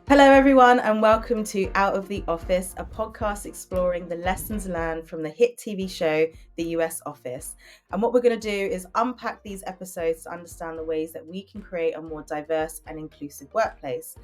Hello, everyone, and welcome to Out of the Office, a podcast exploring the lessons learned from the hit TV show, The US Office. And what we're going to do is unpack these episodes to understand the ways that we can create a more diverse and inclusive workplace.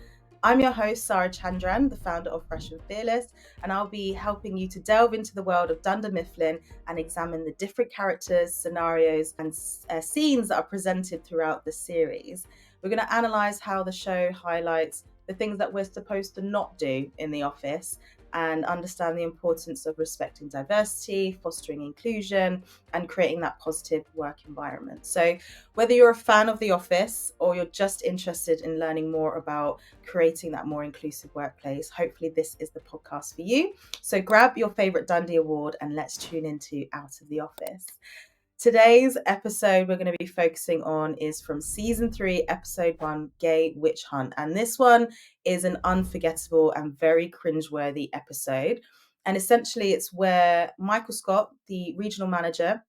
I'm your host, Sarah Chandran, the founder of Fresh and Fearless, and I'll be helping you to delve into the world of Dunder Mifflin and examine the different characters, scenarios, and scenes that are presented throughout the series. We're going to analyze how the show highlights the things that we're supposed to not do in the office and understand the importance of respecting diversity, fostering inclusion, and creating that positive work environment. So whether you're a fan of The Office or you're just interested in learning more about creating that more inclusive workplace, hopefully this is the podcast for you. So grab your favorite Dundee Award and let's tune into Out of the Office. Today's episode we're going to be focusing on is from season 3, episode 1, Gay Witch Hunt. And this one is an unforgettable and very cringeworthy episode. And essentially it's where Michael Scott, the regional manager,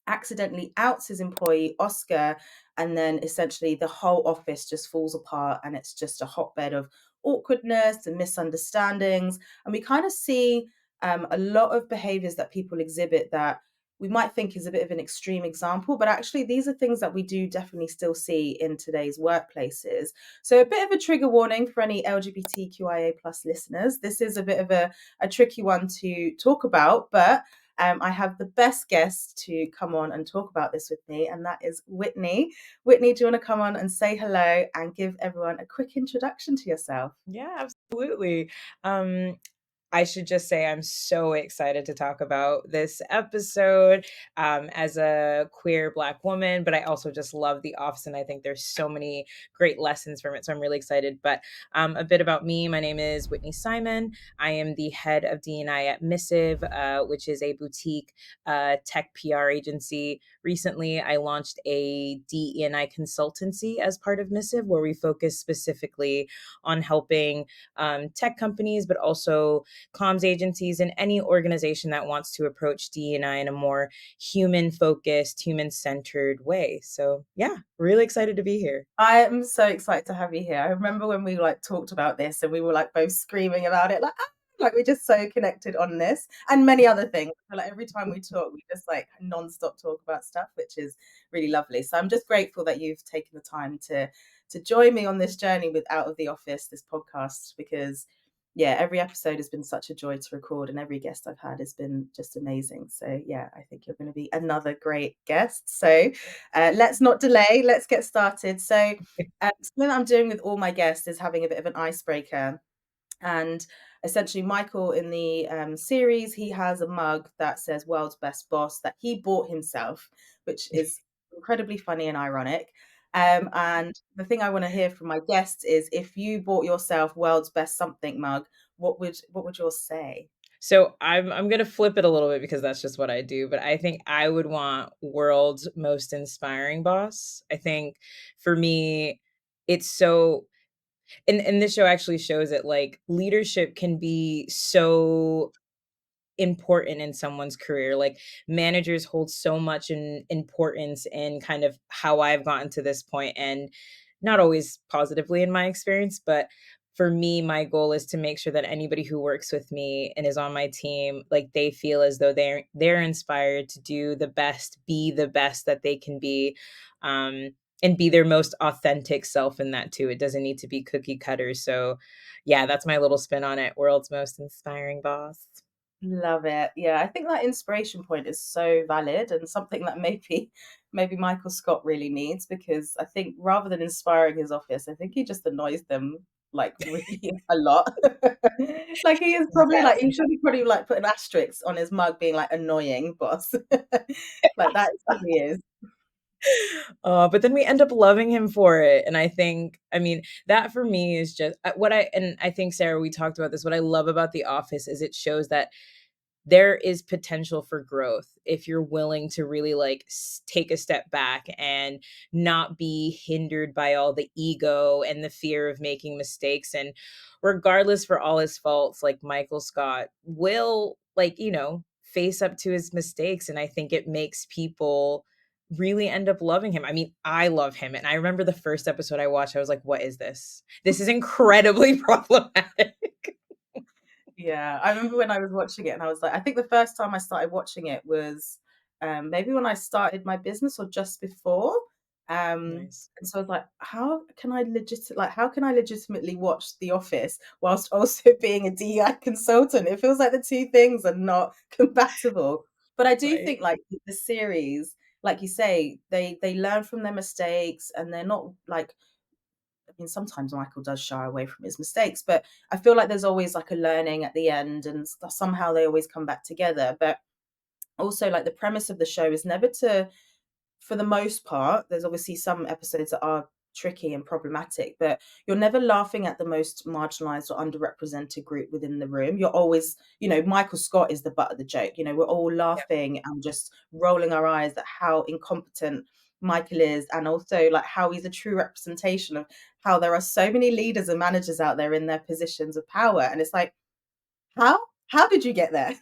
accidentally outs his employee Oscar, and then essentially the whole office just falls apart and it's just a hotbed of awkwardness and misunderstandings. And we kind of see a lot of behaviors that people exhibit that we might think is a bit of an extreme example, but actually these are things that we do definitely still see in today's workplaces. So a bit of a trigger warning for any LGBTQIA plus listeners. This is a bit of a tricky one to talk about, but I have the best guest to come on and talk about this with me, and that is Whitney. Whitney, do you want to come on and say hello and give everyone a quick introduction to yourself? Yeah, absolutely. I should just say I'm so excited to talk about this episode as a queer Black woman, but I also just love The Office, and I think there's so many great lessons from it. So I'm really excited. But a bit about me: my name is Whitney Simon. I am the head of D&I at Missive, which is a boutique tech PR agency. Recently, I launched a DE&I consultancy as part of Missive, where we focus specifically on helping tech companies, but also comms agencies and any organization that wants to approach D&I in a more human-focused, human-centered way. So yeah, really excited to be here. I am so excited to have you here. I remember when we talked about this and we were both screaming about it, we're just so connected on this and many other things. Every time we talk, we just non-stop talk about stuff, which is really lovely. So I'm just grateful that you've taken the time to join me on this journey with Out of the Office, this podcast, because yeah, every episode has been such a joy to record and every guest I've had has been just amazing. So yeah, I think you're going to be another great guest. So let's not delay. Let's get started. So something that I'm doing with all my guests is having a bit of an icebreaker. And essentially, Michael in the series, he has a mug that says "World's Best Boss" that he bought himself, which is incredibly funny and ironic. And the thing I want to hear from my guests is, if you bought yourself "World's Best Something" mug, what would yours say? So I'm gonna flip it a little bit because that's just what I do. But I think I would want world's most inspiring boss. I think for me, it's so and this show actually shows it, like, leadership can be so important in someone's career. Like, managers hold so much in importance in kind of how I've gotten to this point, and not always positively in my experience, but for me, my goal is to make sure that anybody who works with me and is on my team, like, they feel as though they're inspired to do the best, be the best that they can be, and be their most authentic self in that too. It doesn't need to be cookie cutter. So yeah, that's my little spin on it. World's most inspiring boss. Love it. Yeah, I think that inspiration point is so valid and something that maybe Michael Scott really needs, because I think rather than inspiring his office, I think he just annoys them really a lot. He is probably Yes. he should be probably put an asterisk on his mug being annoying boss. That is who he is. But then we end up loving him for it. And I think, I mean, that for me is just and I think, Sarah, we talked about this. What I love about The Office is it shows that there is potential for growth if you're willing to really take a step back and not be hindered by all the ego and the fear of making mistakes. And regardless, for all his faults, like, Michael Scott will, face up to his mistakes. And I think it makes people really end up loving him. I mean, I love him. And I remember the first episode I watched, I was like, what is this? This is incredibly problematic. Yeah, I remember when I was watching it and I was like, I think the first time I started watching it was maybe when I started my business or just before. Nice. And so I was like, how can I legitimately watch The Office whilst also being a DEI consultant? It feels like the two things are not compatible. But I do Right. think like the series, like you say, they learn from their mistakes and they're not like, I mean, sometimes Michael does shy away from his mistakes, but I feel like there's always like a learning at the end, and somehow they always come back together. But also, like the premise of the show is never to, for the most part, there's obviously some episodes that are tricky and problematic, but you're never laughing at the most marginalized or underrepresented group within the room. You're always, Michael Scott is the butt of the joke. We're all Yep. laughing and just rolling our eyes at how incompetent Michael is, and also like how he's a true representation of how there are so many leaders and managers out there in their positions of power. And it's like, how? How did you get there?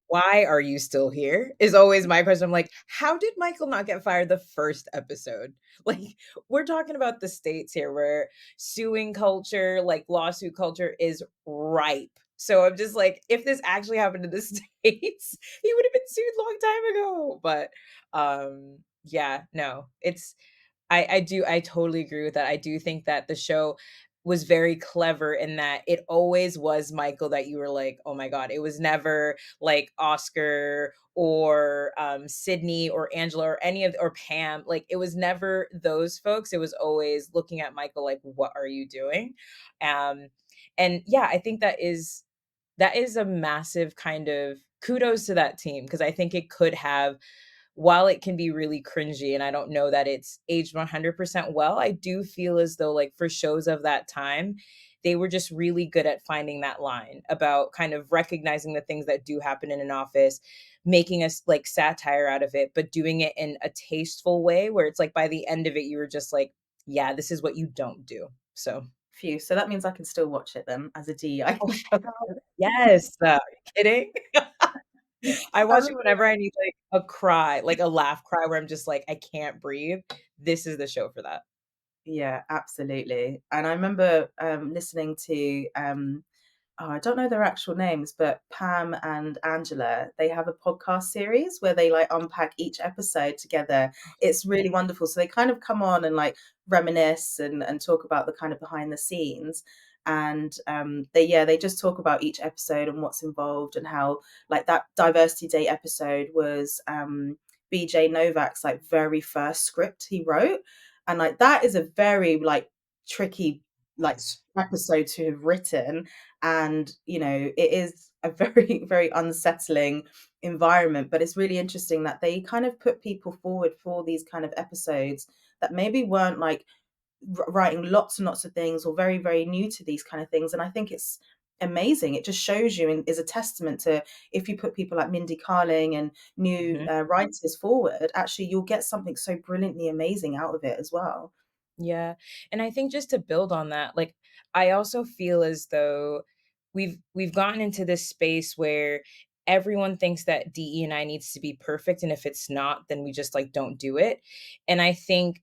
Why are you still here? Is always my question. I'm like, how did Michael not get fired the first episode? Like, we're talking about the states here where suing culture, like lawsuit culture, is ripe. So I'm just like, if this actually happened in the states, he would have been sued long time ago. But yeah, no, I totally agree with that. I do think that the show was very clever in that it always was Michael that you were like, "Oh my god." It was never like Oscar or Sydney or Angela or any of or Pam. Like it was never those folks. It was always looking at Michael like, "What are you doing?" Um and yeah, I think that is a massive kind of kudos to that team because I think it could have, while it can be really cringy and I don't know that it's aged 100% well, I do feel as though, like, for shows of that time, they were just really good at finding that line about kind of recognizing the things that do happen in an office, making us like satire out of it, but doing it in a tasteful way where it's like by the end of it, you were just like, yeah, this is what you don't do. So, Phew. So that means I can still watch it then as a DEI oh, consultant. hell yes. Are you kidding? I I watch it remember whenever I need, like, a cry, like a laugh cry where I'm just like, "I can't breathe." This is the show for that. Yeah, absolutely. And I remember listening to I don't know their actual names, but Pam and Angela, they have a podcast series where they like unpack each episode together. It's really wonderful. So they kind of come on and like reminisce and talk about the kind of behind the scenes. And they just talk about each episode and what's involved and how like that Diversity Day episode was BJ Novak's like very first script he wrote. And like that is a very like tricky like Yes. episode to have written, and it is a very very unsettling environment, but it's really interesting that they kind of put people forward for these kind of episodes that maybe weren't like writing lots and lots of things or very very new to these kind of things. And I think it's amazing. It just shows you and is a testament to, if you put people like Mindy Carling and new Mhm. writers forward, actually you'll get something so brilliantly amazing out of it as well. Yeah, and I think just to build on that, like, I also feel as though we've gotten into this space where everyone thinks that DE&I needs to be perfect, and if it's not, then we just, like, don't do it, and I think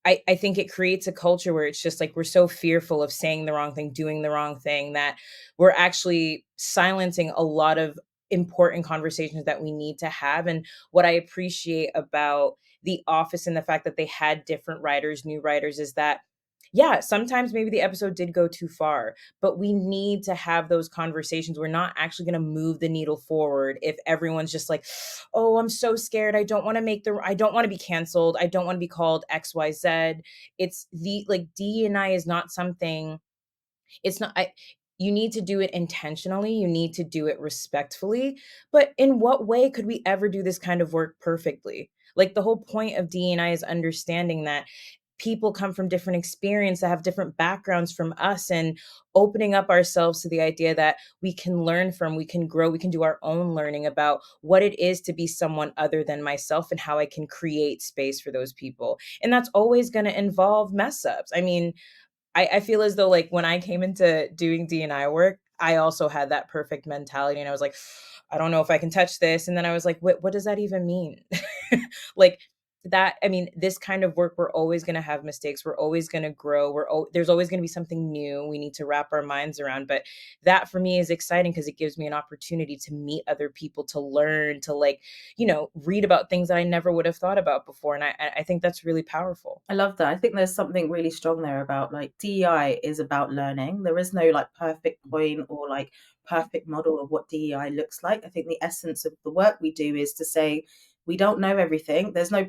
it creates a culture where it's just like we're so fearful of saying the wrong thing, doing the wrong thing, that we're actually silencing a lot of important conversations that we need to have. And what I appreciate about The Office and the fact that they had different writers, new writers, is that yeah, sometimes maybe the episode did go too far, but we need to have those conversations. We're not actually going to move the needle forward if everyone's just like, "Oh, I'm so scared. I don't want to be canceled. I don't want to be called XYZ." It's the like D&I is not something, it's not I you need to do it intentionally, you need to do it respectfully, but in what way could we ever do this kind of work perfectly? Like the whole point of D&I is understanding that people come from different experience that have different backgrounds from us, and opening up ourselves to the idea that we can learn from, we can grow, we can do our own learning about what it is to be someone other than myself and how I can create space for those people. And that's always going to involve mess ups. I mean, I feel as though like when I came into doing D&I work, I also had that perfect mentality and I was like, I don't know if I can touch this. And then I was like, what does that even mean? Like that, I mean, this kind of work, we're always going to have mistakes, we're always going to grow, there's always going to be something new we need to wrap our minds around. But that for me is exciting because it gives me an opportunity to meet other people, to learn, to like, read about things that I never would have thought about before. And I think that's really powerful. I love that. I think there's something really strong there about like DEI is about learning. There is no like perfect point or like perfect model of what DEI looks like. I think the essence of the work we do is to say we don't know everything. There's no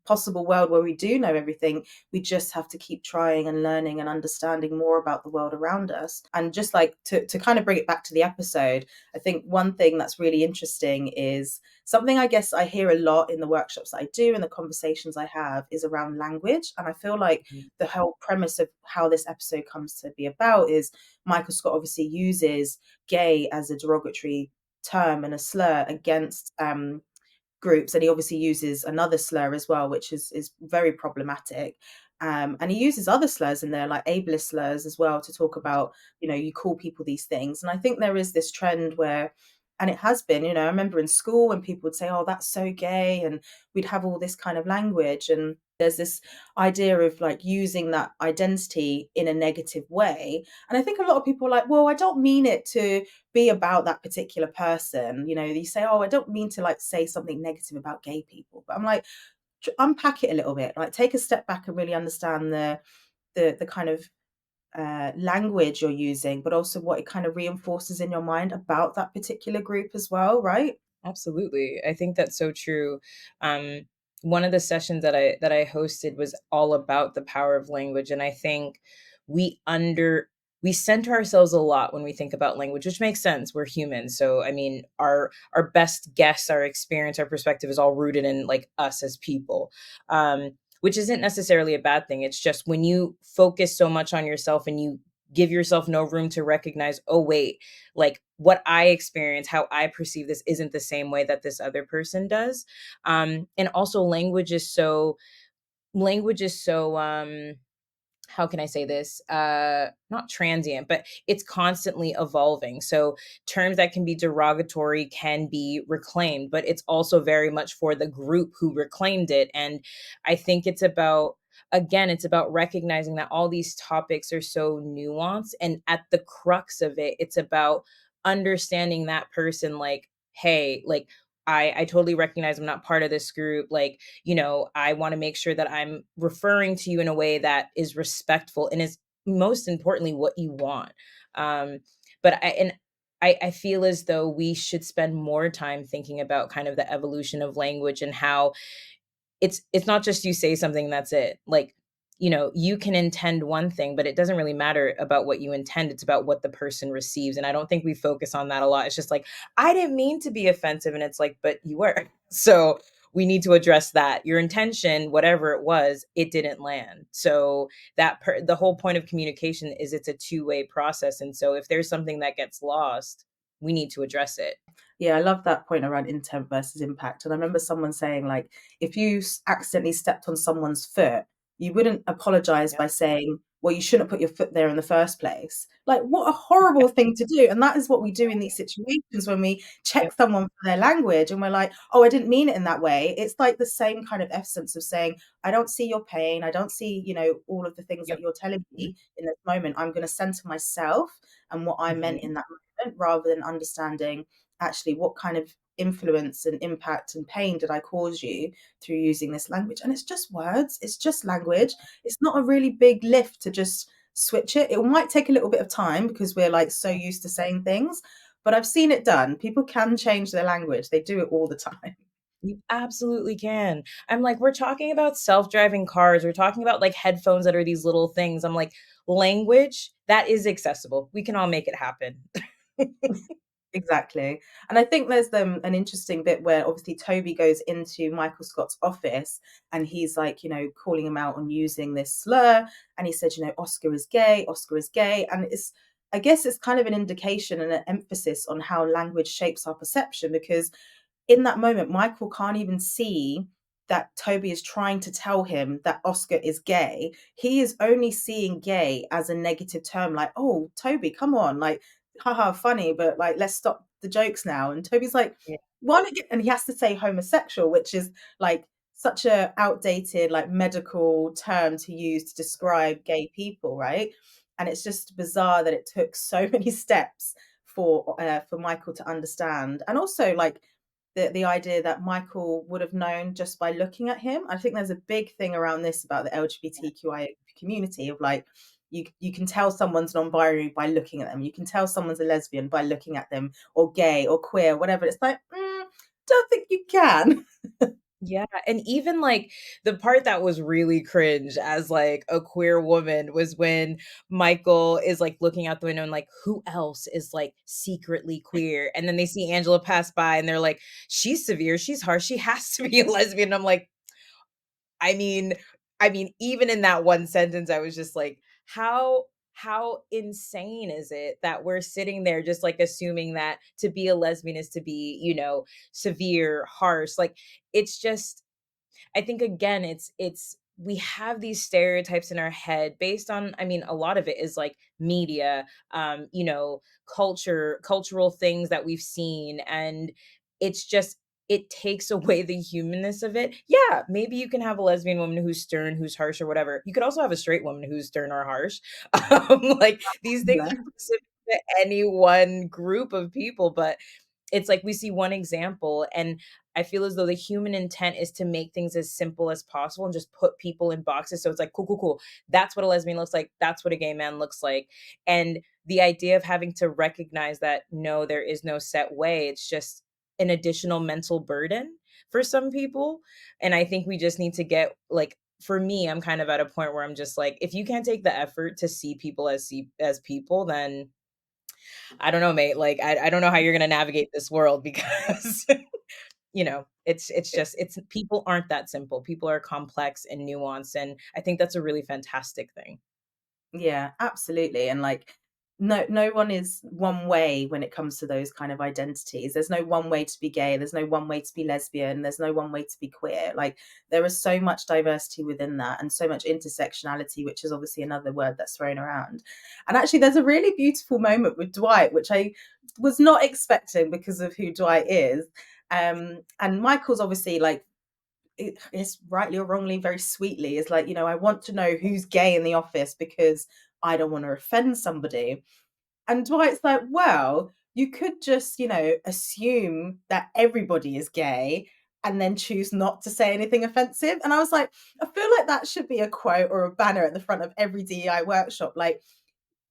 possible world where we do know everything. We just have to keep trying and learning and understanding more about the world around us. And just like to kind of bring it back to the episode, I think one thing that's really interesting is something I guess I hear a lot in the workshops that I do and the conversations I have is around language. And I feel like Mhm. the whole premise of how this episode comes to be about is Michael Scott obviously uses gay as a derogatory term and a slur against groups, and he obviously uses another slur as well, which is very problematic. And he uses other slurs in there, like ableist slurs as well, to talk about, you call people these things. And I think there is this trend where, and it has been, I remember in school when people would say, oh, that's so gay, and we'd have all this kind of language. And there's this idea of like using that identity in a negative way. And I think a lot of people are like, well, I don't mean it to be about that particular person. You say, oh, I don't mean to like say something negative about gay people. But I'm like, unpack it a little bit, like take a step back and really understand the kind of language you're using, but also what it kind of reinforces in your mind about that particular group as well, right? Absolutely. I think that's so true. Um, One of the sessions that I hosted was all about the power of language, and I think we under we center ourselves a lot when we think about language, which makes sense. We're humans, so I mean, our best guess, our experience, our perspective is all rooted in like us as people, which isn't necessarily a bad thing. It's just when you focus so much on yourself and you give yourself no room to recognize, oh wait, like what I experience, how I perceive this isn't the same way that this other person does. And also language is so how can I say this? Not transient, but it's constantly evolving. So terms that can be derogatory can be reclaimed, but it's also very much for the group who reclaimed it. And I think it's about recognizing that all these topics are so nuanced. And at the crux of it, it's about understanding that person like, hey, like, I totally recognize I'm not part of this group. Like, I want to make sure that I'm referring to you in a way that is respectful and is most importantly what you want. Um, but I feel as though we should spend more time thinking about kind of the evolution of language and how it's not just you say something, that's it. Like, you can intend one thing, but it doesn't really matter about what you intend. It's about what the person receives. And I don't think we focus on that a lot. It's just like, I didn't mean to be offensive. And it's like, but you were. So we need to address that. Your intention, whatever it was, it didn't land. So the whole point of communication is it's a two-way process. And so if there's something that gets lost, we need to address it. Yeah, I love that point around intent versus impact. And I remember someone saying, like, if you accidentally stepped on someone's foot, you wouldn't apologize Yep. by saying, well, you shouldn't put your foot there in the first place. Like, what a horrible thing to do. And that is what we do in these situations when we check Yep. someone for their language and we're like, oh, I didn't mean it in that way. It's like the same kind of essence of saying, I don't see your pain. I don't see, all of the things that Yep. you're telling me in this moment. I'm going to center myself and what I meant Mhm. in that moment rather than understanding actually what kind of influence and impact and pain did I cause you through using this language. And it's just words, it's just language. It's not a really big lift to just switch it. It might take a little bit of time because we're like so used to saying things, but I've seen it done. People can change their language, they do it all the time. You absolutely can. I'm like, we're talking about self-driving cars. We're talking about like headphones that are these little things. I'm like, language that is accessible. We can all make it happen. Exactly. And I think there's an interesting bit where obviously Toby goes into Michael Scott's office and he's like, calling him out on using this slur. And he said, Oscar is gay, Oscar is gay. And I guess it's kind of an indication and an emphasis on how language shapes our perception because in that moment, Michael can't even see that Toby is trying to tell him that Oscar is gay. He is only seeing gay as a negative term, like, oh, Toby, come on, like, haha, funny, but like, let's stop the jokes now. And Toby's like, Yeah. why not get, and he has to say homosexual, which is like such a outdated like medical term to use to describe gay people, right? And it's just bizarre that it took so many steps for Michael to understand, and also like the idea that Michael would have known just by looking at him. I think there's a big thing around this about the LGBTQIA community of like you can tell someone's non-binary by looking at them. You can tell someone's a lesbian by looking at them, or gay or queer, whatever. It's like, don't think you can. Yeah, and even, like, the part that was really cringe as, like, a queer woman was when Michael is, like, looking out the window and, like, who else is, like, secretly queer? And then they see Angela pass by and they're like, "She's severe, she's harsh, she has to be a lesbian." And I'm like, I mean even in that one sentence, I was just like, how insane is it that we're sitting there just, like, assuming that to be a lesbian is to be, severe, harsh, like, it's just I think again, it's we have these stereotypes in our head based on, I mean, a lot of it is like media, cultural things that we've seen, and it's just it takes away the humanness of it. Yeah, maybe you can have a lesbian woman who's stern, who's harsh, or whatever. You could also have a straight woman who's stern or harsh. Like these things Yeah. are specific to any one group of people, but it's like we see one example, and I feel as though the human intent is to make things as simple as possible and just put people in boxes. So it's like, cool, cool, cool. That's what a lesbian looks like. That's what a gay man looks like. And the idea of having to recognize that no, there is no set way, it's just an additional mental burden for some people. And I think we just need to get like, for me, I'm kind of at a point where I'm just like, if you can't take the effort to see as people, then I don't know, mate. Like, I don't know how you're gonna navigate this world because it's just it's people aren't that simple. People are complex and nuanced, and I think that's a really fantastic thing. Yeah, absolutely. And like no one is one way when it comes to those kind of identities. There's no one way to be gay, there's no one way to be lesbian, there's no one way to be queer. Like there is so much diversity within that, and so much intersectionality, which is obviously another word that's thrown around. And actually there's a really beautiful moment with Dwight, which I was not expecting because of who Dwight is. And Michael's obviously like it's rightly or wrongly, very sweetly, is like, I want to know who's gay in the office because I don't want to offend somebody. And Dwight's like, well, you could just, assume that everybody is gay and then choose not to say anything offensive. And I was like, I feel like that should be a quote or a banner at the front of every DEI workshop. Like,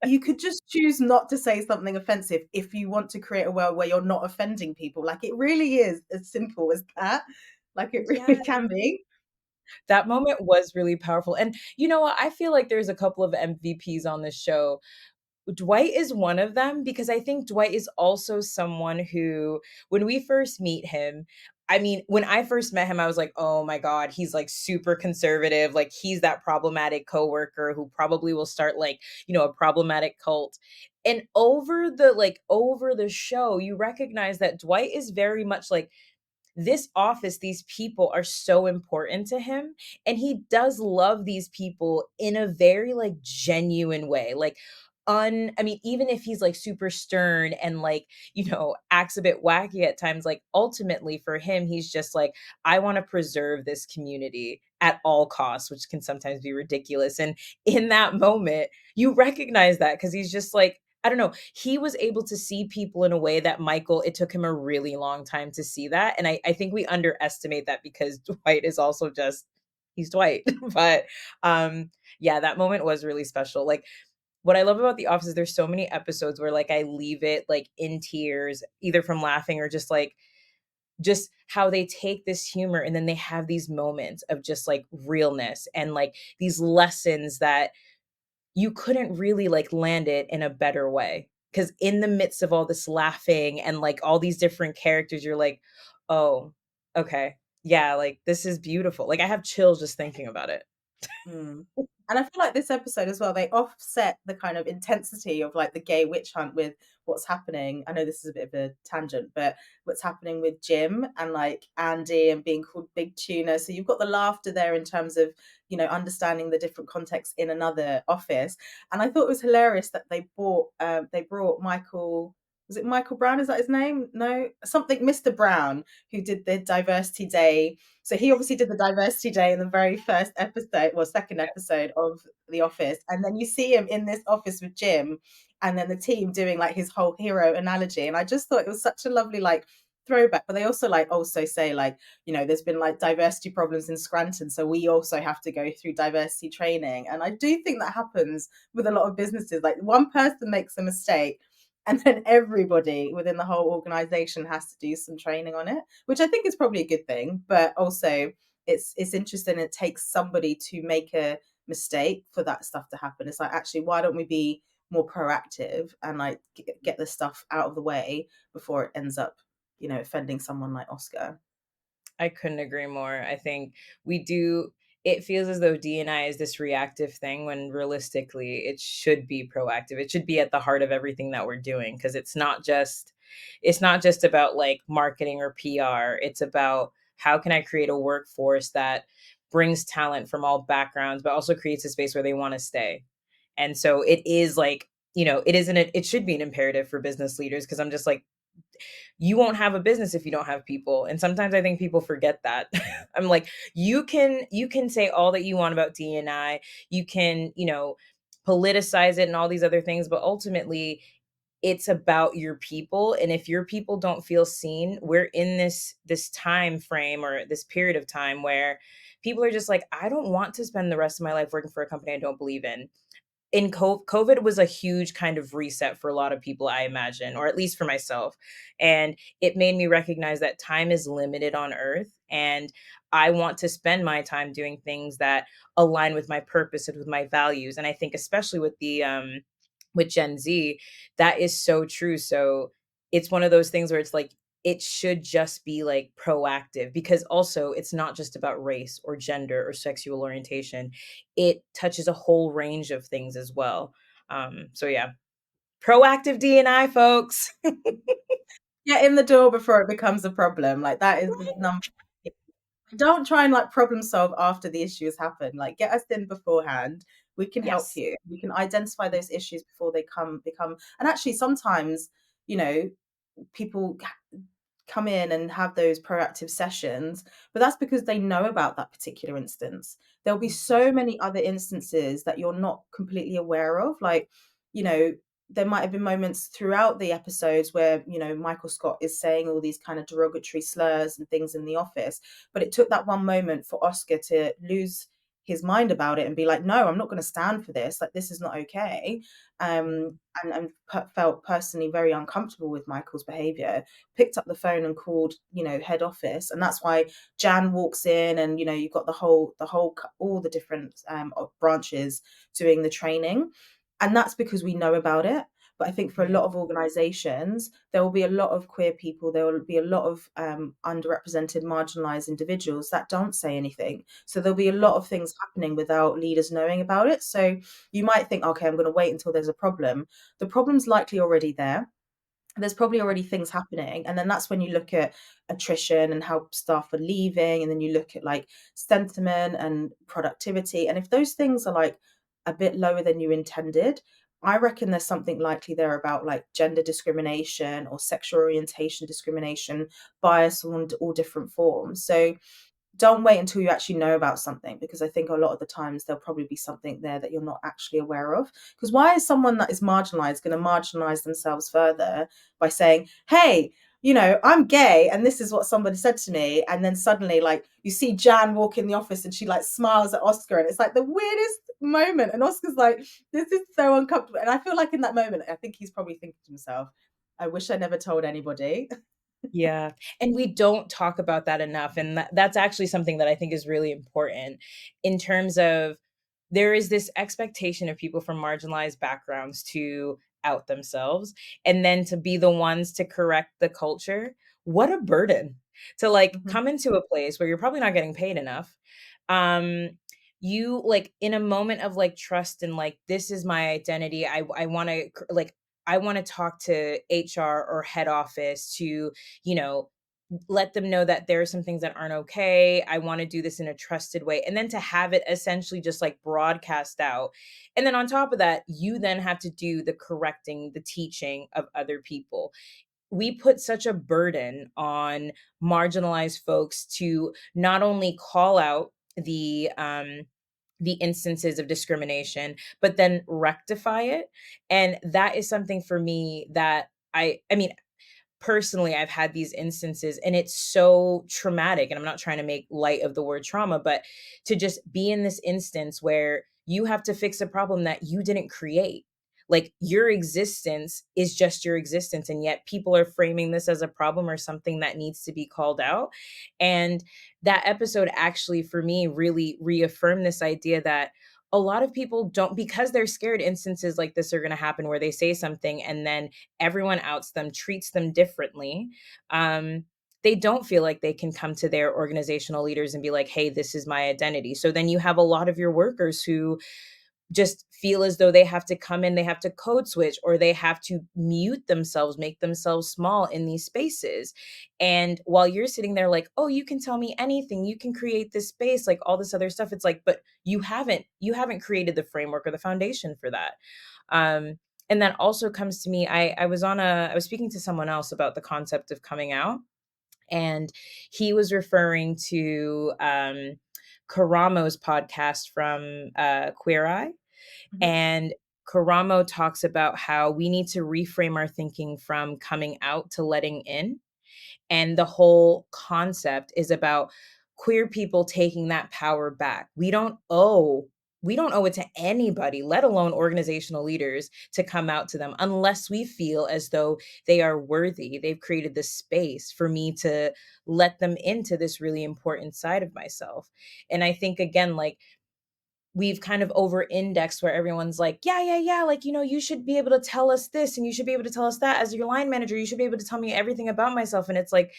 you could just choose not to say something offensive if you want to create a world where you're not offending people. Like, it really is as simple as that. Like, it Yeah, really can be. that moment was really powerful, and you know what? I feel like there's a couple of MVPs on this show. Dwight is one of them because I think Dwight is also someone who, when we first meet him, I mean, when I first met him, I was like, oh my God, he's like super conservative. Like he's that problematic coworker who probably will start like, a problematic cult. And over the show, you recognize that Dwight is very much like this office, these people are so important to him, and he does love these people in a very like genuine way. Like I mean, even if he's like super stern and like, acts a bit wacky at times, like ultimately for him, he's just like, I want to preserve this community at all costs, which can sometimes be ridiculous. And in that moment, you recognize that because he's just like, I don't know. He was able to see people in a way that Michael, it took him a really long time to see that. And I think we underestimate that because Dwight is also just, he's Dwight. But yeah, that moment was really special. Like what I love about The Office is there's so many episodes where like I leave it like in tears, either from laughing or just how they take this humor and then they have these moments of just like realness and like these lessons that you couldn't really like land it in a better way. Because in the midst of all this laughing and like all these different characters, you're like, oh, okay. Yeah, like this is beautiful. Like I have chills just thinking about it. Mm. And I feel like this episode as well, they offset the kind of intensity of like the gay witch hunt with what's happening. I know this is a bit of a tangent, but what's happening with Jim and like Andy and being called Big Tuna. So you've got the laughter there in terms of, understanding the different contexts in another office. And I thought it was hilarious that they brought Michael. was it Michael Brown? Is that his name? No, something Mr. Brown, who did the diversity day. So he obviously did the diversity day in the very first episode, well, second episode of The Office, and then you see him in this office with Jim, and then the team doing like his whole hero analogy, and I just thought it was such a lovely like throwback. But they also say like, there's been like diversity problems in Scranton, so we also have to go through diversity training, and I do think that happens with a lot of businesses. Like one person makes a mistake and then everybody within the whole organization has to do some training on it, which I think is probably a good thing. But also it's interesting, it takes somebody to make a mistake for that stuff to happen. It's like, actually, why don't we be more proactive and like get this stuff out of the way before it ends up offending someone like Oscar. I couldn't agree more. I think we do it feels as though D&I is this reactive thing when realistically it should be proactive. It should be at the heart of everything that we're doing because it's not just about like marketing or PR. It's about how can I create a workforce that brings talent from all backgrounds but also creates a space where they want to stay. And so it is like, it should be an imperative for business leaders because I'm just like you won't have a business if you don't have people. And sometimes I think people forget that. I'm like, you can say all that you want about D&I. You can, politicize it and all these other things, but ultimately it's about your people. And if your people don't feel seen, we're in this time frame or this period of time where people are just like, I don't want to spend the rest of my life working for a company I don't believe in COVID was a huge kind of reset for a lot of people, I imagine, or at least for myself. And it made me recognize that time is limited on earth. And I want to spend my time doing things that align with my purpose and with my values. And I think especially with Gen Z, that is so true. So it's one of those things where it's like it should just be like proactive because also it's not just about race or gender or sexual orientation. It touches a whole range of things as well. So yeah, proactive D&I, folks. Get in the door before it becomes a problem. Like that is the number. Don't try and like problem solve after the issues happen. Like get us in beforehand. We can help Yes. you. We can identify those issues before they become. And actually, sometimes you know people come in and have those proactive sessions, but that's because they know about that particular instance. There'll be Mhm. so many other instances that you're not completely aware of. Like, you know, there might have been moments throughout the episodes where, Michael Scott is saying all these kind of derogatory slurs and things in the office, but it took that one moment for Oscar to lose his mind about it and be like, no, I'm not going to stand for this. Like, this is not okay. And felt personally very uncomfortable with Michael's behavior, picked up the phone and called, head office. And that's why Jan walks in, and you've got all the different branches doing the training. And that's because we know about it. But I think for a Yeah. lot of organizations, there will be a lot of queer people, there will be a lot of underrepresented, marginalized individuals that don't say anything. So there'll be a lot of things happening without leaders knowing about it. So you might think, okay, I'm going to wait until there's a problem. The problem's likely already there. There's probably already things happening, and then that's when you look at attrition and how staff are leaving, and then you look at like sentiment and productivity, and if those things are like a bit lower than you intended, I reckon there's something likely there about like gender discrimination or sexual orientation discrimination, bias on all different forms. So don't wait until you actually know about something, because I think a lot of the times there'll probably be something there that you're not actually aware of. Because why is someone that is marginalized going to marginalize themselves further by saying, hey, I'm gay and this is what somebody said to me, and then suddenly like you see Jan walk in the office and she like smiles at Oscar, and it's like the weirdest moment, and Oscar's like, this is so uncomfortable. And I feel like in that moment I think he's probably thinking to himself, I wish I never told anybody. Yeah, and we don't talk about that enough, and that's actually something that I think is really important in terms of there is this expectation of people from marginalized backgrounds to out themselves and then to be the ones to correct the culture. What a burden to like Mhm. come into a place where you're probably not getting paid enough. Um, you like in a moment of like trust and like this is my identity. I want to like I want to talk to HR or head office to, you know, let them know that there are some things that aren't okay. I want to do this in a trusted way. And then to have it essentially just like broadcast out. And then on top of that, you then have to do the correcting, the teaching of other people. We put such a burden on marginalized folks to not only call out the instances of discrimination, but then rectify it. And that is something for me that I mean, personally, I've had these instances and it's so traumatic. And I'm not trying to make light of the word trauma, but to just be in this instance where you have to fix a problem that you didn't create. Like your existence is just your existence. And yet people are framing this as a problem or something that needs to be called out. And that episode actually, for me, really reaffirmed this idea that a lot of people don't, because they're scared instances like this are going to happen where they say something and then everyone outs them, treats them differently. They don't feel like they can come to their organizational leaders and be like, hey, this is my identity. So then you have a lot of your workers who just feel as though they have to come in, they have to code switch, or they have to mute themselves, make themselves small in these spaces. And while you're sitting there like, oh, you can tell me anything, you can create this space, like all this other stuff, it's like, but you haven't created the framework or the foundation for that. And that also comes to me. I was speaking to someone else about the concept of coming out, and he was referring to Karamo's podcast from Queer Eye. Mhm. And Karamo talks about how we need to reframe our thinking from coming out to letting in. And the whole concept is about queer people taking that power back. We don't owe it to anybody, let alone organizational leaders, to come out to them unless we feel as though they are worthy. They've created this space for me to let them into this really important side of myself. And I think, again, like, we've kind of over indexed where everyone's like, yeah, yeah, yeah, like, you should be able to tell us this and you should be able to tell us that. As your line manager, you should be able to tell me everything about myself. And it's like,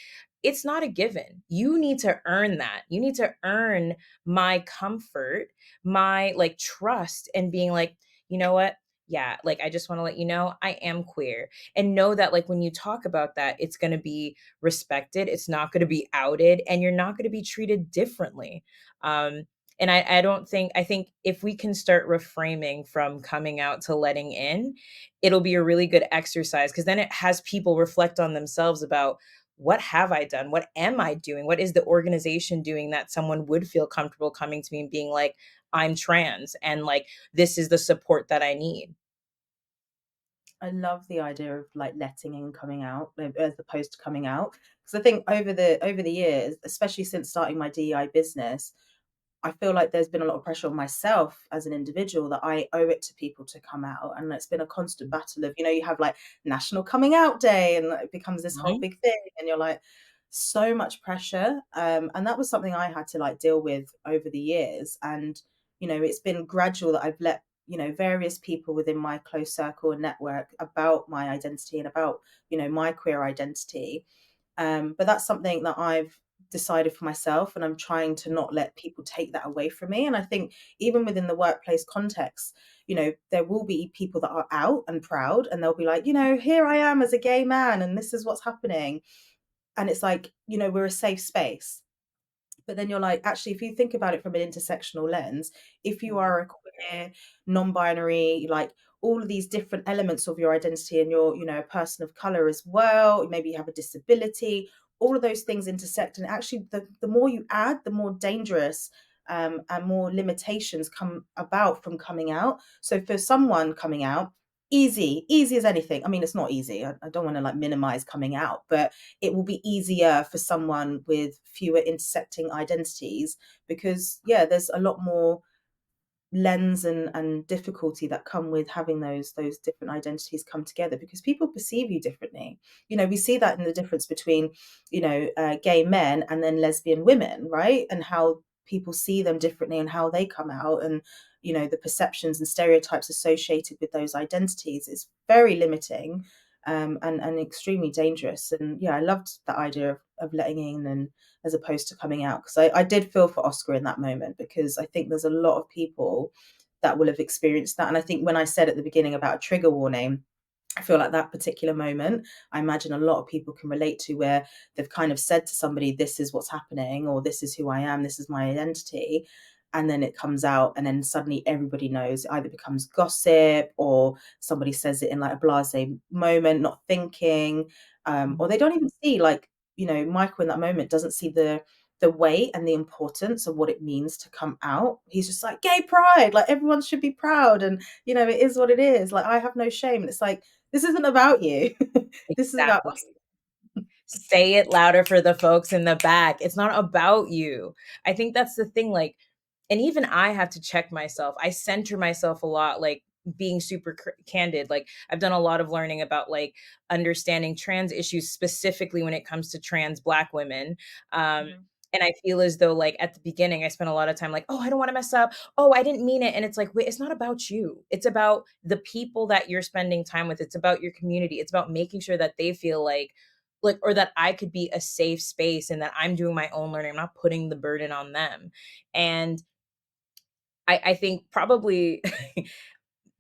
it's not a given. You need to earn that. You need to earn my comfort, my like trust, and being like, you know what? Yeah, like, I just want to let you know I am queer, and know that, like, when you talk about that, it's going to be respected. It's not going to be outed, and you're not going to be treated differently. Um, and I don't think, I think if we can start reframing from coming out to letting in, it'll be a really good exercise, because then it has people reflect on themselves about, what have I done? What am I doing? What is the organization doing that someone would feel comfortable coming to me and being like, I'm trans and like, this is the support that I need. I love the idea of like letting in coming out as opposed to coming out, because I think over the years, especially since starting my DEI business, I feel like there's been a lot of pressure on myself as an individual that I owe it to people to come out. And it's been a constant battle of, you have like National Coming Out Day and it becomes this whole Mhm. big thing. And you're like, so much pressure. And that was something I had to like deal with over the years. And, it's been gradual that I've let, various people within my close circle and network about my identity and about, my queer identity. But that's something that I've decided for myself, and I'm trying to not let people take that away from me. And I think even within the workplace context, there will be people that are out and proud, and they'll be like, here I am as a gay man, and this is what's happening. And it's like, we're a safe space. But then you're like, actually, if you think about it from an intersectional lens, if you Mhm. are a queer, non-binary, like all of these different elements of your identity, and you're, a person of color as well, maybe you have a disability, all of those things intersect. And actually, the more you add, the more dangerous and more limitations come about from coming out. So for someone coming out, easy as anything. I mean, it's not easy. I don't want to like minimize coming out, but it will be easier for someone with fewer intersecting identities, because yeah, there's a lot more lens and difficulty that come with having those different identities come together, because people perceive you differently. We see that in the difference between gay men and then lesbian women, right? And how people see them differently and how they come out, and the perceptions and stereotypes associated with those identities is very limiting, and extremely dangerous. And yeah, I loved that idea of letting in, and as opposed to coming out, because I did feel for Oscar in that moment, because I think there's a lot of people that will have experienced that. And I think when I said at the beginning about a trigger warning, I feel like that particular moment, I imagine a lot of people can relate to, where they've kind of said to somebody, this is what's happening, or this is who I am, this is my identity. And then it comes out, and then suddenly everybody knows. It either becomes gossip, or somebody says it in like a blasé moment, not thinking, or they don't even see, like, Michael in that moment doesn't see the weight and the importance of what it means to come out. He's just like, gay pride, like everyone should be proud, and it is what it is. Like, I have no shame. And it's like, this isn't about you. This is about us. Exactly. Say it louder for the folks in the back. It's not about you. I think that's the thing. Like, and even I have to check myself. I center myself a lot, like being super candid. Like, I've done a lot of learning about like understanding trans issues, specifically when it comes to trans Black women. Mhm. And I feel as though, like, at the beginning, I spent a lot of time like, oh, I don't want to mess up. Oh, I didn't mean it. And it's like, wait, it's not about you. It's about the people that you're spending time with. It's about your community. It's about making sure that they feel like, or that I could be a safe space and that I'm doing my own learning. I'm not putting the burden on them. And I think probably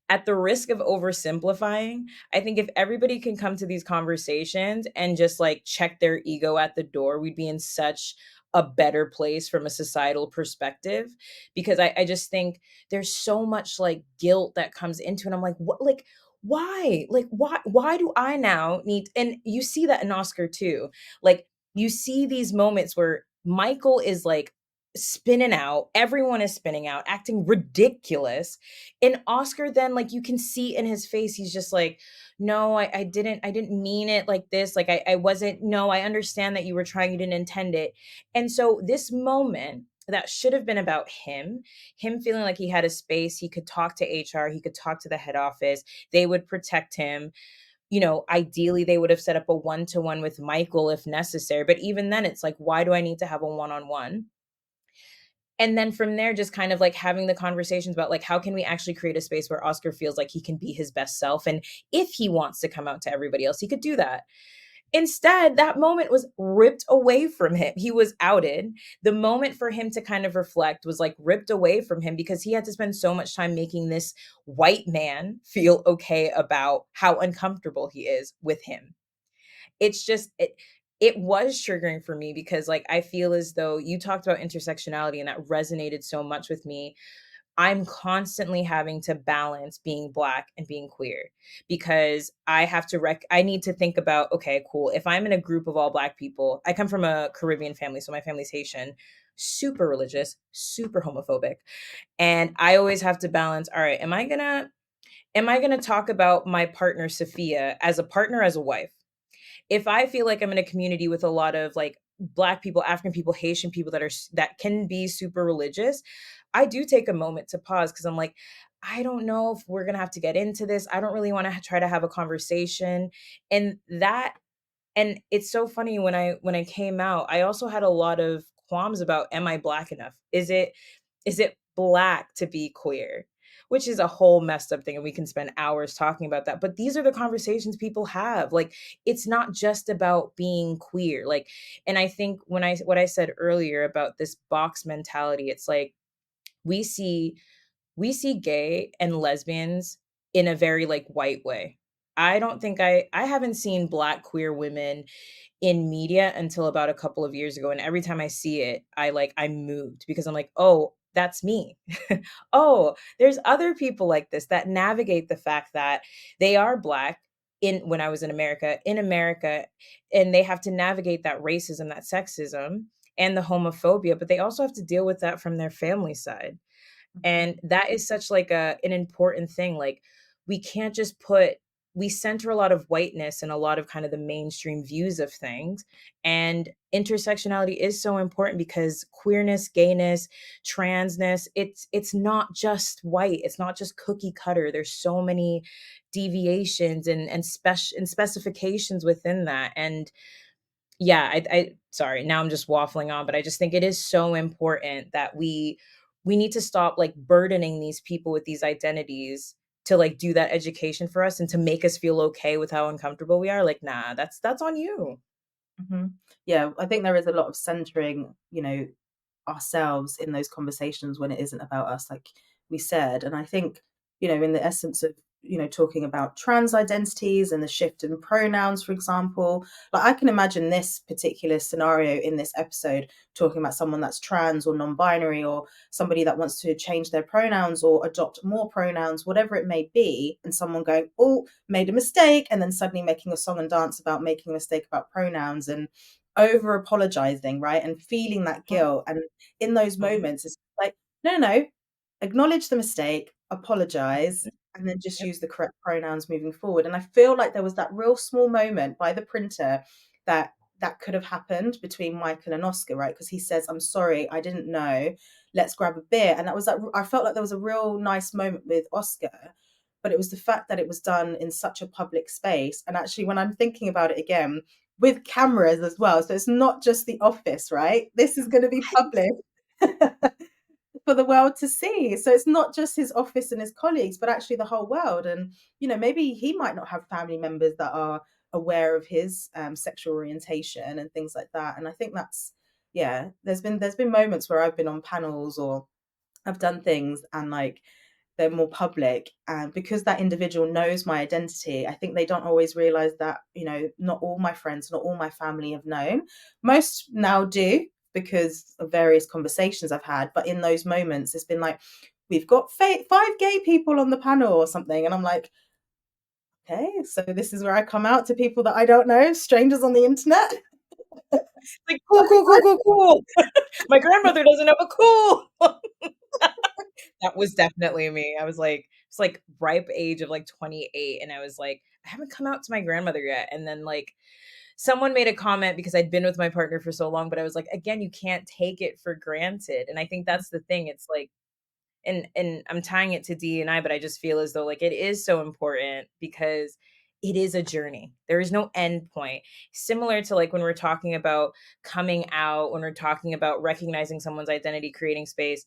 at the risk of oversimplifying, I think if everybody can come to these conversations and just like check their ego at the door, we'd be in such a better place from a societal perspective. Because I just think there's so much like guilt that comes into it. I'm like, what, like, why? Like, why do I now need, and you see that in Oscar too. Like, you see these moments where Michael is like spinning out, everyone is spinning out, acting ridiculous. And Oscar then, like, you can see in his face, he's just like, no, I didn't mean it like this. Like, I wasn't, no, I understand that you were trying, you didn't intend it. And so this moment that should have been about him feeling like he had a space, he could talk to HR, he could talk to the head office, they would protect him. Ideally they would have set up a one-to-one with Michael if necessary. But even then, it's like, why do I need to have a one-on-one? And then from there, just kind of like having the conversations about like, how can we actually create a space where Oscar feels like he can be his best self? And if he wants to come out to everybody else, he could do that. Instead, that moment was ripped away from him. He was outed. The moment for him to kind of reflect was like ripped away from him because he had to spend so much time making this white man feel okay about how uncomfortable he is with him. It's just it was triggering for me because like I feel as though you talked about intersectionality and that resonated so much with me. I'm constantly having to balance being Black and being queer because I have to I need to think about, okay, cool. If I'm in a group of all Black people, I come from a Caribbean family, so my family's Haitian, super religious, super homophobic. And I always have to balance, all right, am I going to talk about my partner Sophia as a partner, as a wife? If I feel like I'm in a community with a lot of like Black people, African people, Haitian people that can be super religious, I do take a moment to pause because I'm like, I don't know if we're gonna have to get into this. I don't really want to try to have a conversation. And that, and it's so funny when I came out, I also had a lot of qualms about, am I Black enough? Is it Black to be queer? Which is a whole messed up thing, and we can spend hours talking about that. But these are the conversations people have. Like, it's not just about being queer. Like, and I think what I said earlier about this box mentality, it's like we see we see gay and lesbians in a very like white way. I don't think I haven't seen Black queer women in media until about a couple of years ago, and every time I see it, I'm moved because I'm like, "Oh, that's me." Oh, there's other people like this that navigate the fact that they are Black in when I was in America, and they have to navigate that racism, that sexism, and the homophobia, but they also have to deal with that from their family side. Mhm. And that is such like an important thing. Like, we can't just we center a lot of whiteness and a lot of kind of the mainstream views of things. And intersectionality is so important because queerness, gayness, transness, it's not just white. It's not just cookie cutter. There's so many deviations and specifications within that. And yeah, I sorry, now I'm just waffling on, but I just think it is so important that we need to stop like burdening these people with these identities to like do that education for us and to make us feel okay with how uncomfortable we are. Like, nah, that's on you. Mhm. Yeah, I think there is a lot of centering, ourselves in those conversations when it isn't about us, like we said. And I think, in the essence of talking about trans identities and the shift in pronouns, for example. Like, I can imagine this particular scenario in this episode talking about someone that's trans or non-binary, or somebody that wants to change their pronouns or adopt more pronouns, whatever it may be, and someone going, oh, made a mistake, and then suddenly making a song and dance about making a mistake about pronouns and over apologizing, right? And feeling that guilt. And in those Mhm. moments, it's like, no, no, acknowledge the mistake, apologize, Mhm. and then just Yep. use the correct pronouns moving forward. And I feel like there was that real small moment by the printer that could have happened between Michael and Oscar, right? Because he says, I'm sorry, I didn't know. Let's grab a beer. And that was like, I felt like there was a real nice moment with Oscar, but it was the fact that it was done in such a public space. And actually, when I'm thinking about it again, with cameras as well. So it's not just the office, right? This is going to be public for the world to see. So it's not just his office and his colleagues, but actually the whole world. And maybe he might not have family members that are aware of his sexual orientation and things like that. And I think that's, yeah, there's been moments where I've been on panels or I've done things, and like they're more public, and because that individual knows my identity, I think they don't always realize that not all my friends, not all my family have known. Most now do, because of various conversations I've had, but in those moments it's been like, we've got 5 gay people on the panel or something, and I'm like, okay, so this is where I come out to people that I don't know, strangers on the internet. Like, cool, cool, cool, cool, cool. My grandmother doesn't have a cool. That was definitely me. I was like, it's like ripe age of like 28, and I was like, I haven't come out to my grandmother yet. And then like someone made a comment because I'd been with my partner for so long, but I was like, again, you can't take it for granted. And I think that's the thing. It's like, and I'm tying it to D&I, but I just feel as though like it is so important because it is a journey. There is no end point. Similar to like when we're talking about coming out, when we're talking about recognizing someone's identity, creating space,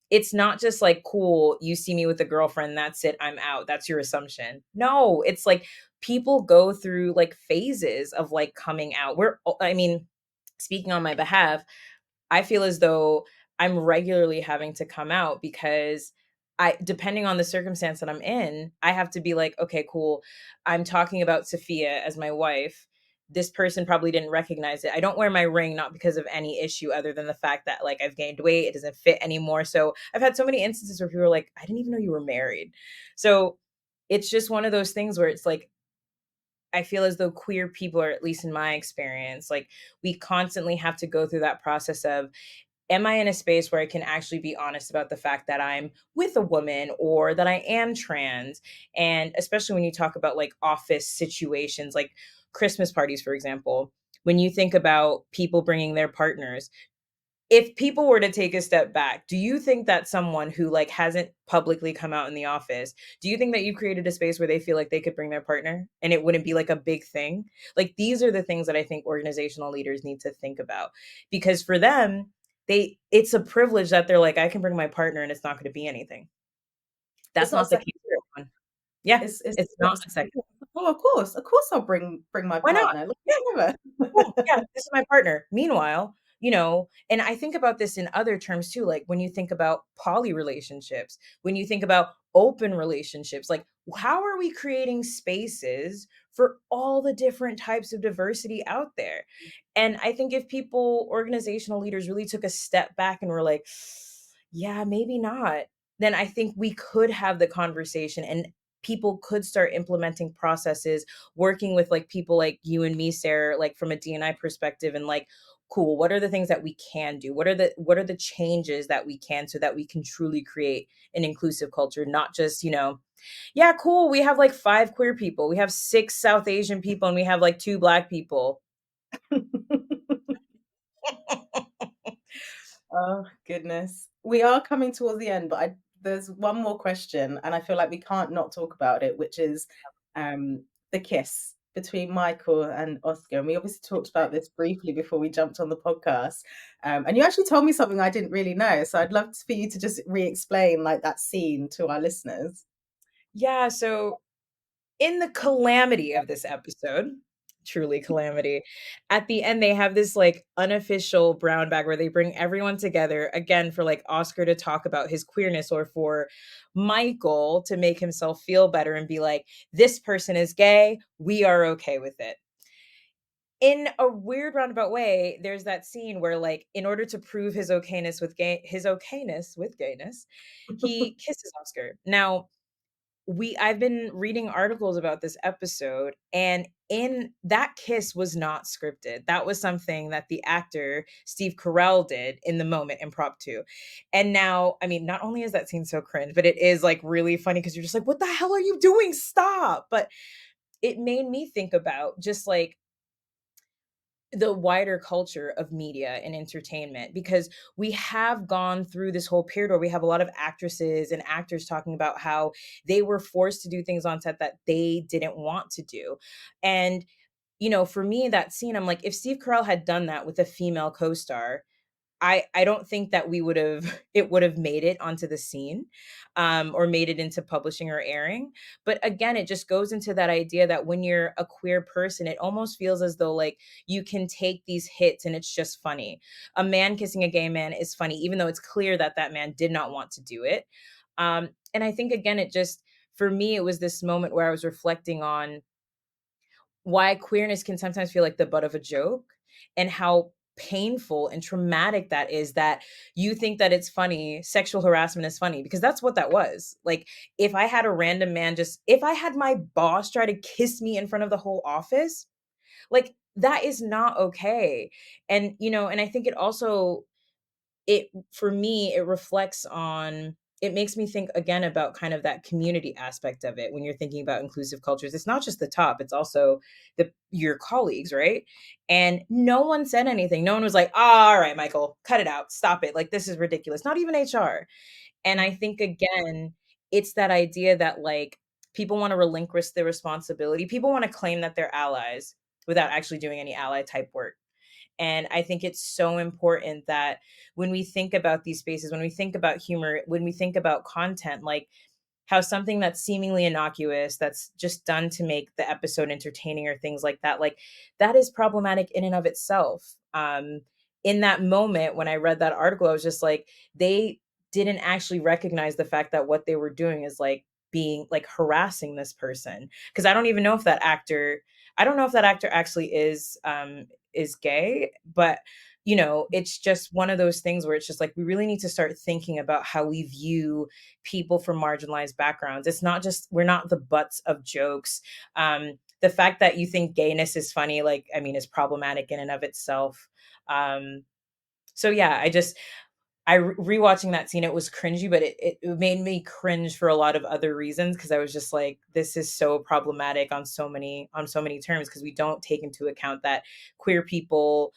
it's not just like, cool, you see me with a girlfriend, that's it, I'm out. That's your assumption. No, it's like people go through like phases of like coming out. I mean, speaking on my behalf, I feel as though I'm regularly having to come out because depending on the circumstance that I'm in, I have to be like, okay, cool. I'm talking about Sophia as my wife. This person probably didn't recognize it. I don't wear my ring not because of any issue other than the fact that like I've gained weight, it doesn't fit anymore. So I've had so many instances where people are like, I didn't even know you were married. So it's just one of those things where it's like I feel as though queer people, or at least in my experience, like we constantly have to go through that process of, am I in a space where I can actually be honest about the fact that I'm with a woman or that I am trans? And especially when you talk about like office situations, like Christmas parties, for example, when you think about people bringing their partners, if people were to take a step back, do you think that someone who like hasn't publicly come out in the office, do you think that you created a space where they feel like they could bring their partner and it wouldn't be like a big thing? Like these are the things that I think organizational leaders need to think about because for them, it's a privilege that they're like, I can bring my partner and it's not going to be anything. It's That's not a not the second case for thought. everyone. Yeah, It's it's not a not a second second. thought. Oh, of course I'll bring my Why not? partner. Like, Yeah. whatever. Cool. Yeah, this is my partner. Meanwhile, and I think about this in other terms too, like when you think about poly relationships, when you think about open relationships, like how are we creating spaces for all the different types of diversity out there? And I think if people, organizational leaders really took a step back and were like, yeah, maybe not, then I think we could have the conversation and people could start implementing processes, working with like people like you and me, Sarah, like from a D&I perspective, and like, cool, what are the things that we can do? What are the changes that we can so that we can truly create an inclusive culture, not just, yeah, cool, we have like 5 queer people, we have 6 South Asian people, and we have like 2 Black people. Oh, goodness. We are coming towards the end, but there's one more question, and I feel like we can't not talk about it, which is um, the kiss between Michael and Oscar. And we obviously talked about this briefly before we jumped on the podcast. And you actually told me something I didn't really know. So I'd love for you to just re-explain like that scene to our listeners. Yeah, so in the calamity of this episode, truly calamity. At the end, they have this like unofficial brown bag where they bring everyone together again for like Oscar to talk about his queerness, or for Michael to make himself feel better and be like, this person is gay. We are okay with it. In a weird roundabout way, there's that scene where, like, in order to prove his okayness with gayness, he kisses Oscar. Now, I've been reading articles about this episode, and in that kiss was not scripted. That was something that the actor Steve Carell did in the moment, impromptu. And now, I mean, not only is that scene so cringe, but it is like really funny because you're just like, what the hell are you doing? Stop. But it made me think about just like the wider culture of media and entertainment, because we have gone through this whole period where we have a lot of actresses and actors talking about how they were forced to do things on set that they didn't want to do. And for me, that scene, I'm like, if Steve Carell had done that with a female co-star, I don't think that we would have it would have made it onto the scene, or made it into publishing or airing. But again, it just goes into that idea that when you're a queer person, it almost feels as though like you can take these hits and it's just funny. A man kissing a gay man is funny, even though it's clear that that man did not want to do it. And I think again, it just for me, it was this moment where I was reflecting on why queerness can sometimes feel like the butt of a joke, and how painful and traumatic that is, that you think that it's funny, sexual harassment is funny, because that's what that was. Like, if I had a random man, just if I had my boss try to kiss me in front of the whole office, like, that is not okay. And and I think it also, it for me, it reflects on, it makes me think again about kind of that community aspect of it. When you're thinking about inclusive cultures, it's not just the top, it's also your colleagues, right? And no one said anything. No one was like, all right, Michael, cut it out, stop it, like, this is ridiculous. Not even HR. And I think again, it's that idea that like people want to relinquish their responsibility, people want to claim that they're allies without actually doing any ally type work. And I think it's so important that when we think about these spaces, when we think about humor, when we think about content, like how something that's seemingly innocuous, that's just done to make the episode entertaining or things like that is problematic in and of itself. In that moment, when I read that article, I was just like, they didn't actually recognize the fact that what they were doing is like being like harassing this person. Because I don't even know if that actor, I don't know if that actor actually is gay, but it's just one of those things where it's just like we really need to start thinking about how we view people from marginalized backgrounds. It's not just, we're not the butts of jokes. The fact that you think gayness is funny, like, I mean, is problematic in and of itself. So yeah, rewatching that scene, it was cringy, but it made me cringe for a lot of other reasons, because I was just like, this is so problematic on so many terms, because we don't take into account that queer people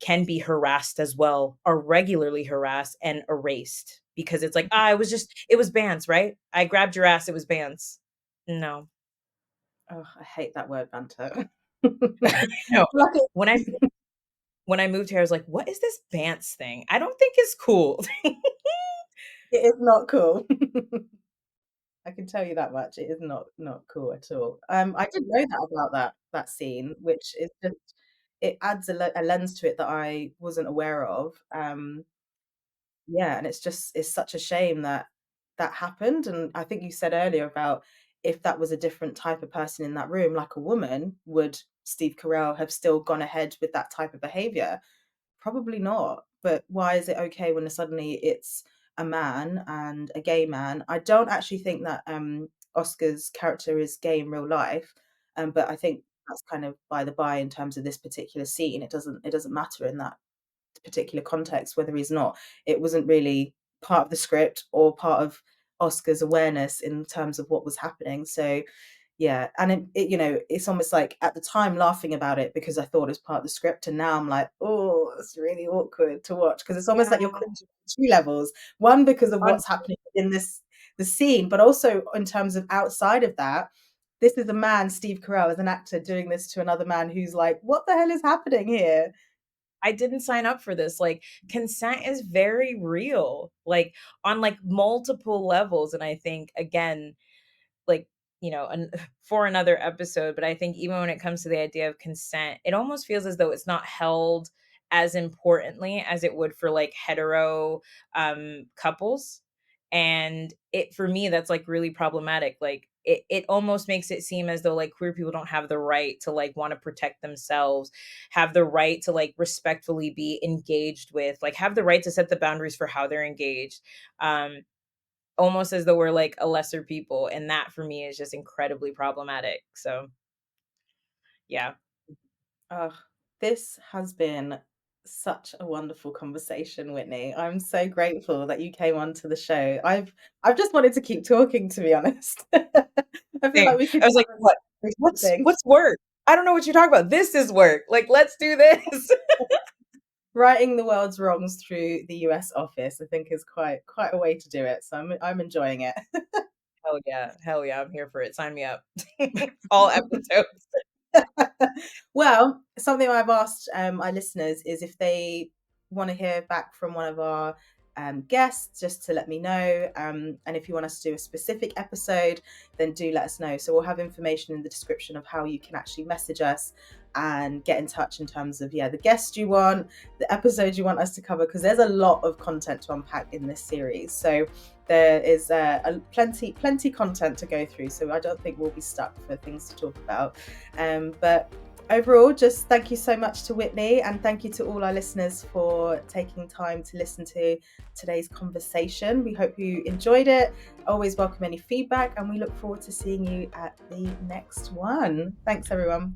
can be harassed as well, are regularly harassed and erased, because it's like, it was bands, right? I grabbed your ass, it was bands. No. Oh, I hate that word banter. No. Like When I when I moved here, I was like, what is this Bants thing? I don't think it's cool. it is not cool. I can tell you that much. It is not cool at all. I didn't know that about that scene, which is just it adds a lens to it that I wasn't aware of. Yeah, and it's such a shame that that happened. And I think you said earlier about if that was a different type of person in that room, like a woman, would Steve Carell have still gone ahead with that type of behavior? Probably not. But why is it okay when suddenly it's a man and a gay man? I don't actually think that Oscar's character is gay in real life, but I think that's kind of by the by in terms of this particular scene. It doesn't matter in that particular context whether he's not. It wasn't really part of the script or part of Oscar's awareness in terms of what was happening. So yeah, and it's almost like at the time laughing about it because I thought it was part of the script, and now I'm like, oh, it's really awkward to watch because it's almost Yeah. like you're cringing on two levels. One because of On what's happening in the scene, but also in terms of outside of that. This is a man, Steve Carell, as an actor, doing this to another man who's like, what the hell is happening here? I didn't sign up for this. Like, consent is very real, like on like multiple levels. And I think again, like for another episode. But I think even when it comes to the idea of consent, it almost feels as though it's not held as importantly as it would for like hetero couples. And it, for me, that's like really problematic. Like it almost makes it seem as though like queer people don't have the right to like want to protect themselves, have the right to like respectfully be engaged with, like have the right to set the boundaries for how they're engaged. Um, Almost as though we're like a lesser people, and that for me is just incredibly problematic. So, yeah. Oh, this has been such a wonderful conversation, Whitney. I'm so grateful that you came onto the show. I've just wanted to keep talking, to be honest. I feel Same. like we could I was like, have "What? everything. What's work? I don't know what you're talking about. This is work. Like, let's do this." Righting the world's wrongs through the US office, I think, is quite a way to do it. So I'm enjoying it. Hell yeah. Hell yeah, I'm here for it. Sign me up. All episodes. Well, something I've asked our listeners is if they want to hear back from one of our guests, just to let me know. And if you want us to do a specific episode, then do let us know. So we'll have information in the description of how you can actually message us and get in touch in terms of the guest you want, the episode you want us to cover, because there's a lot of content to unpack in this series. So there is plenty content to go through. So I don't think we'll be stuck for things to talk about. But overall, just thank you so much to Whitney, and thank you to all our listeners for taking time to listen to today's conversation. We hope you enjoyed it. Always welcome any feedback, and we look forward to seeing you at the next one. Thanks, everyone.